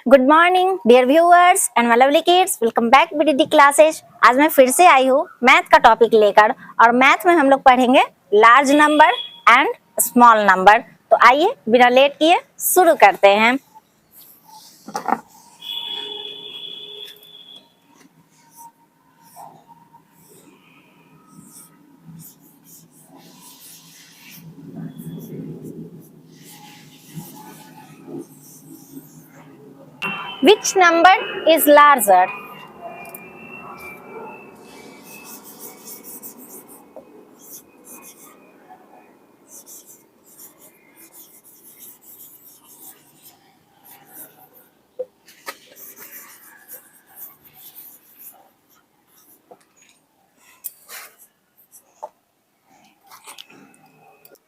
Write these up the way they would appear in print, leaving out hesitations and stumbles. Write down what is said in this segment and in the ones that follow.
Good morning dear viewers and my lovely kids, welcome back BDD classes. आज मैं फिर से आई हूँ मैथ का टॉपिक लेकर और मैथ में हम लोग पढ़ेंगे large number and small number. तो आइए बिना लेट किए शुरू करते हैं। Which number is larger?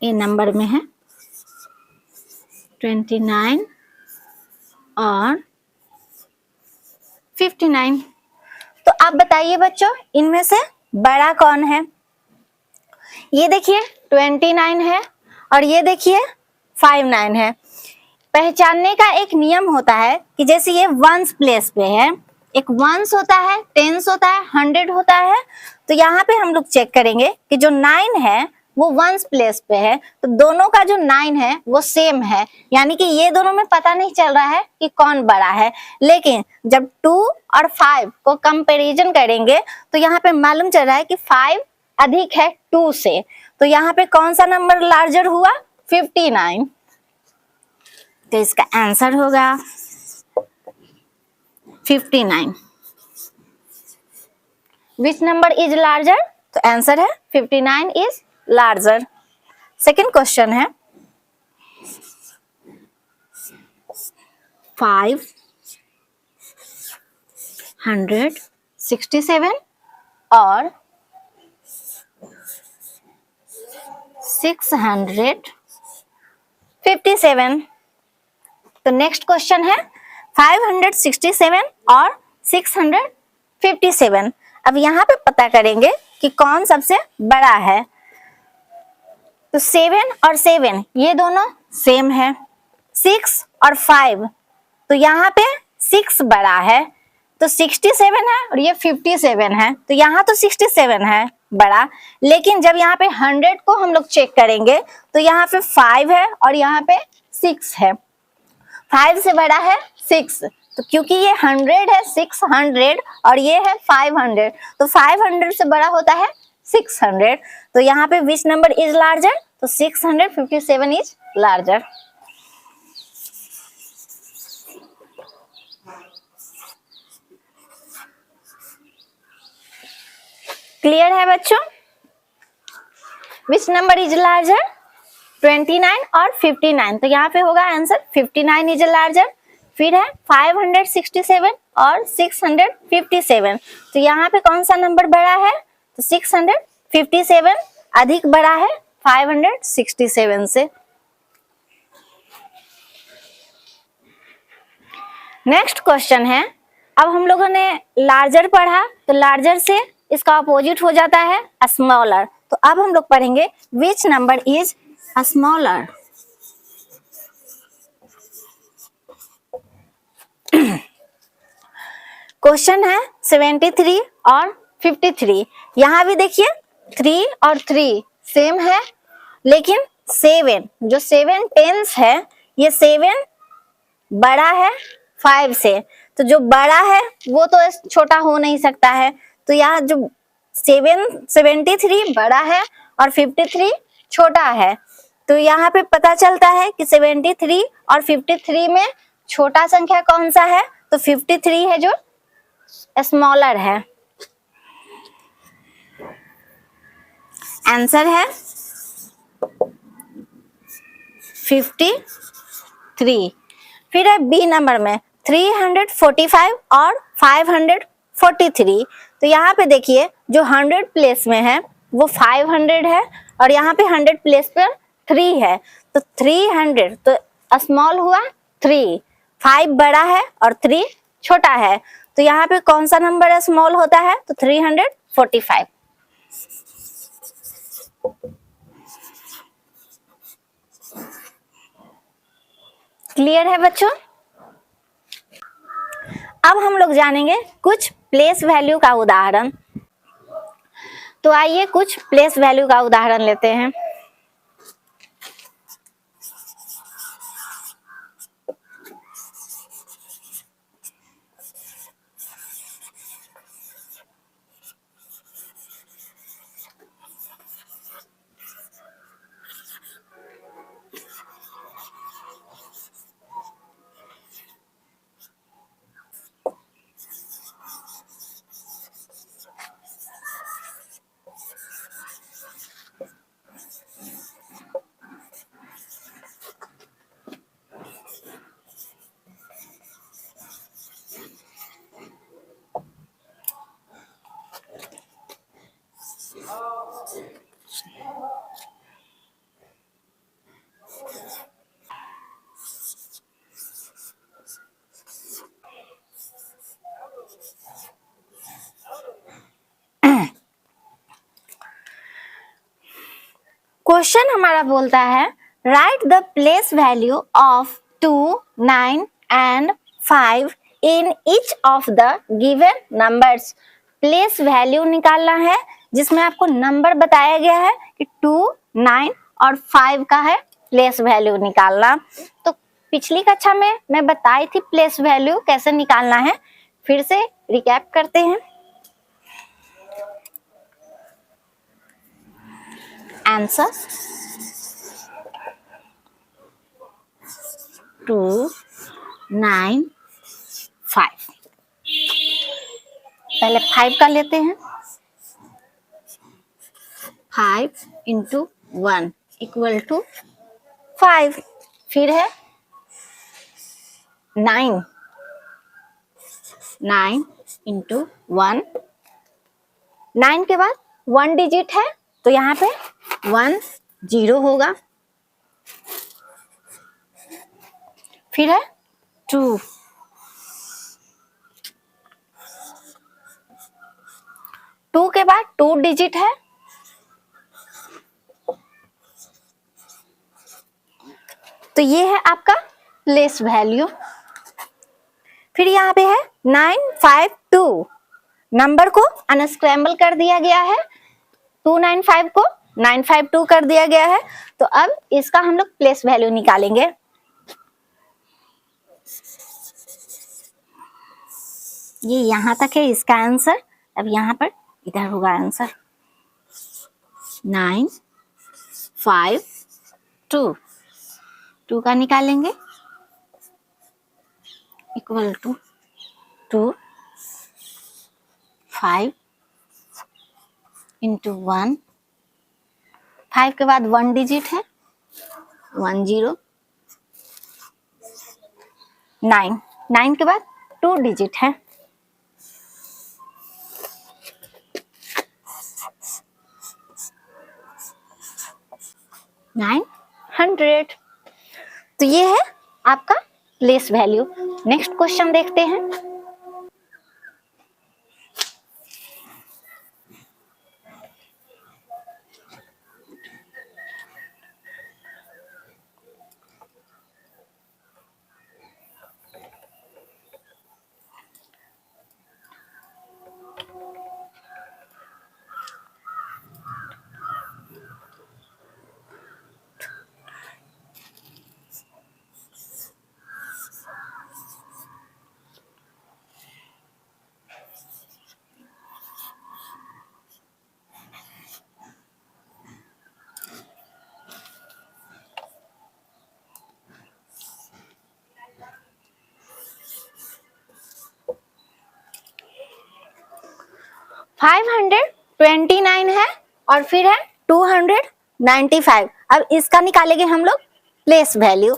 ये नंबर में है 29 और 59। तो आप बताइए बच्चों, इनमें से बड़ा कौन है? ये देखिए 29 है और ये देखिए 59 है। पहचानने का एक नियम होता है कि जैसे ये वंस प्लेस पे है, एक वंस होता है, टेंस होता है, 100 होता है। तो यहाँ पे हम लोग चेक करेंगे कि जो 9 है वो वंस प्लेस पे है, तो दोनों का जो 9 है वो सेम है, यानी कि ये दोनों में पता नहीं चल रहा है कि कौन बड़ा है। लेकिन जब 2 और 5 को कंपैरिजन करेंगे तो यहाँ पे मालूम चल रहा है कि 5 अधिक है 2 से। तो यहाँ पे कौन सा नंबर लार्जर हुआ? 59। तो इसका आंसर होगा 59। Which number is larger? तो आंसर है 59 इज लार्जर। सेकेंड क्वेश्चन है 567 और 657। तो नेक्स्ट क्वेश्चन है 567 और 657। अब यहाँ पे पता करेंगे कि कौन सबसे बड़ा है। तो 7 और 7 ये दोनों सेम है। 6 और 5 तो यहाँ पे 6 बड़ा है, तो 67 है और ये 57 है, तो यहाँ तो 67 है बड़ा। लेकिन जब यहाँ पे 100 को हम लोग चेक करेंगे तो यहाँ पे 5 है और यहाँ पे 6 है। 5 से बड़ा है 6, तो क्योंकि ये 100 है 600 और ये है 500, तो 500 से बड़ा होता है 600। तो यहाँ पे विच नंबर इज लार्जर? तो 657 इज लार्जर। क्लियर है बच्चों? Which number is larger? 29 और 59। तो यहाँ पे होगा आंसर 59 इज लार्जर। फिर है 567 और 657। तो यहाँ पे कौन सा नंबर बड़ा है? तो 657 अधिक बड़ा है 567 से। नेक्स्ट क्वेश्चन है, अब हम लोगों ने लार्जर पढ़ा तो लार्जर से इसका अपोजिट हो जाता है स्मॉलर। तो अब हम लोग पढ़ेंगे which number is smaller. Question है 73 और 53। यहाँ भी देखिए 3 और 3 सेम है, लेकिन 7 जो 7 टेंस है ये 7 बड़ा है 5 से। तो जो बड़ा है वो तो छोटा हो नहीं सकता है, तो यहाँ जो 73 बड़ा है और 53 छोटा है। तो यहाँ पे पता चलता है कि 73 और 53 में छोटा संख्या कौन सा है? तो 53 है जो स्मॉलर है। आंसर है 53। फिर है बी नंबर में 345 और 543। तो यहाँ पे देखिए जो 100 प्लेस में है वो 500 है और यहाँ पे 100 प्लेस पर 3 है, तो 300 तो स्मॉल हुआ 3, 5 बड़ा है और 3 छोटा है। तो यहाँ पे कौन सा नंबर स्मॉल होता है? तो 345। क्लियर है बच्चों? अब हम लोग जानेंगे कुछ प्लेस वैल्यू का उदाहरण। तो आइए कुछ प्लेस वैल्यू का उदाहरण लेते हैं। क्वेश्चन हमारा बोलता है right the place value of 2, 9 and 5 in each of the given numbers. Place value निकालना है जिसमें आपको नंबर बताया गया है कि 2, 9 और 5 का है प्लेस वैल्यू निकालना। तो पिछली कक्षा में मैं बताई थी प्लेस वैल्यू कैसे निकालना है, फिर से रिकैप करते हैं। आंसर 2, 9, 5। पहले 5 का लेते हैं। 5 इंटू 1 इक्वल टू 5। फिर है 9, 9 इंटू 1। 9 के बाद 1 डिजिट है तो यहाँ पे 1 0 होगा। फिर है 2, 2 के बाद 2 डिजिट है तो ये है आपका प्लेस वैल्यू। फिर यहाँ पे है 952, नंबर को अनस्क्रैम्बल कर दिया गया है, 295 को 952 कर दिया गया है। तो अब इसका हम लोग प्लेस वैल्यू निकालेंगे। ये यहाँ तक है इसका आंसर। अब यहाँ पर इधर होगा आंसर 9, 5, 2। 2 का निकालेंगे इक्वल टू 2, 5 इंटू 1। 5 के बाद 1 डिजिट है 1 0। 9 के बाद 2 डिजिट है 900। तो ये है आपका प्लेस वैल्यू। नेक्स्ट क्वेश्चन देखते हैं। $529 है और फिर है 295। अब इसका निकालेंगे हम लोग प्लेस वैल्यू।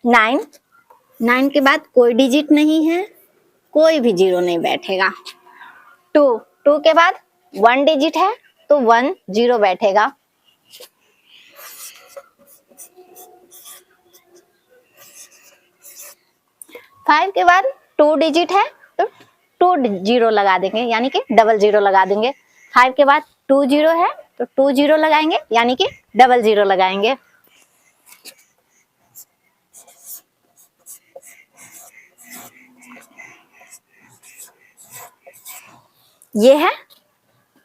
नाइन के बाद कोई डिजिट नहीं है, कोई भी 0 नहीं बैठेगा। 2 के बाद 1 डिजिट है तो 1 0 बैठेगा। 5 के बाद 2 डिजिट है तो 2 0 लगा देंगे, यानी कि डबल 0 लगा देंगे। 5 के बाद 2 0 है तो 2 0 लगाएंगे, यानी कि 00 लगाएंगे। ये है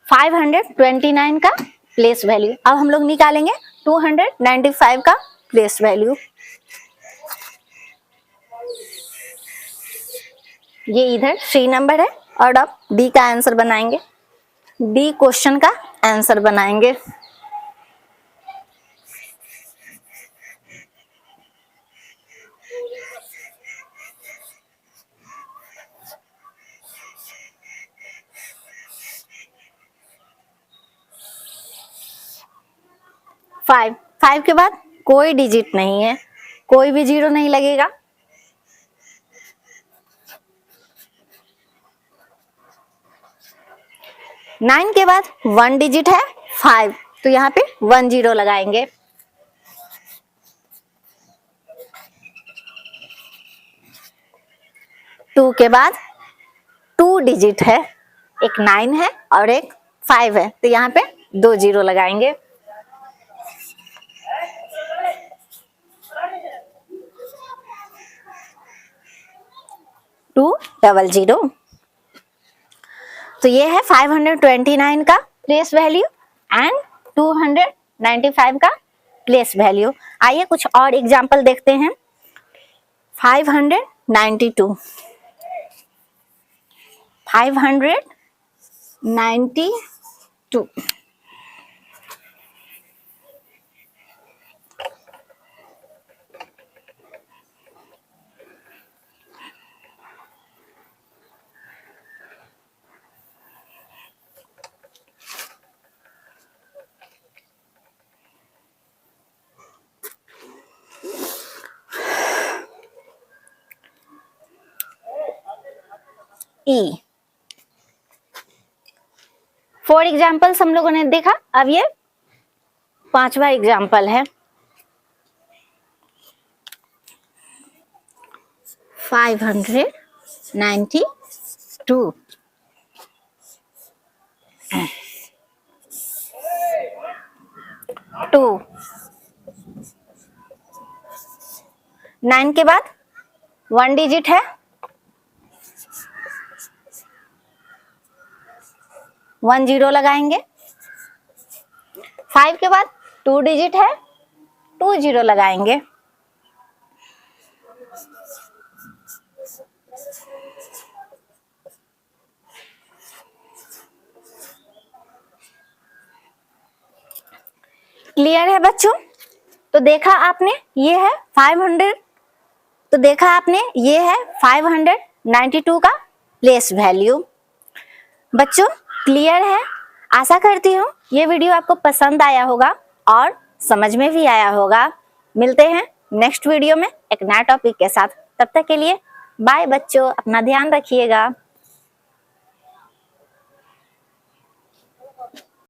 529 का प्लेस वैल्यू। अब हम लोग निकालेंगे 295 का प्लेस वैल्यू। ये इधर C नंबर है और अब D का आंसर बनाएंगे, D क्वेश्चन का आंसर बनाएंगे। फाइव के बाद कोई डिजिट नहीं है, कोई भी 0 नहीं लगेगा। नाइन के बाद 1 डिजिट है 5, तो यहाँ पे 1 0 लगाएंगे। टू के बाद 2 डिजिट है, एक 9 है और एक 5 है, तो यहाँ पे 2 0 लगाएंगे। टू 00, तो ये है 529 का प्लेस वैल्यू एंड 295 का प्लेस वैल्यू। आइए कुछ और एग्जांपल देखते हैं। 592, 592, E। 4 एग्जाम्पल्स हम लोगों ने देखा, अब ये 5वां एग्जाम्पल है। 592, 2, 9 के बाद 1 डिजिट है, 1 0 लगाएंगे। 5 के बाद 2 डिजिट है, 2 0 लगाएंगे। क्लियर है बच्चों? तो देखा आपने ये है 500, तो देखा आपने ये है 592 का प्लेस वैल्यू। बच्चों क्लियर है? आशा करती हूँ ये वीडियो आपको पसंद आया होगा और समझ में भी आया होगा। मिलते हैं नेक्स्ट वीडियो में एक नया टॉपिक के साथ। तब तक के लिए बाय बच्चों, अपना ध्यान रखिएगा।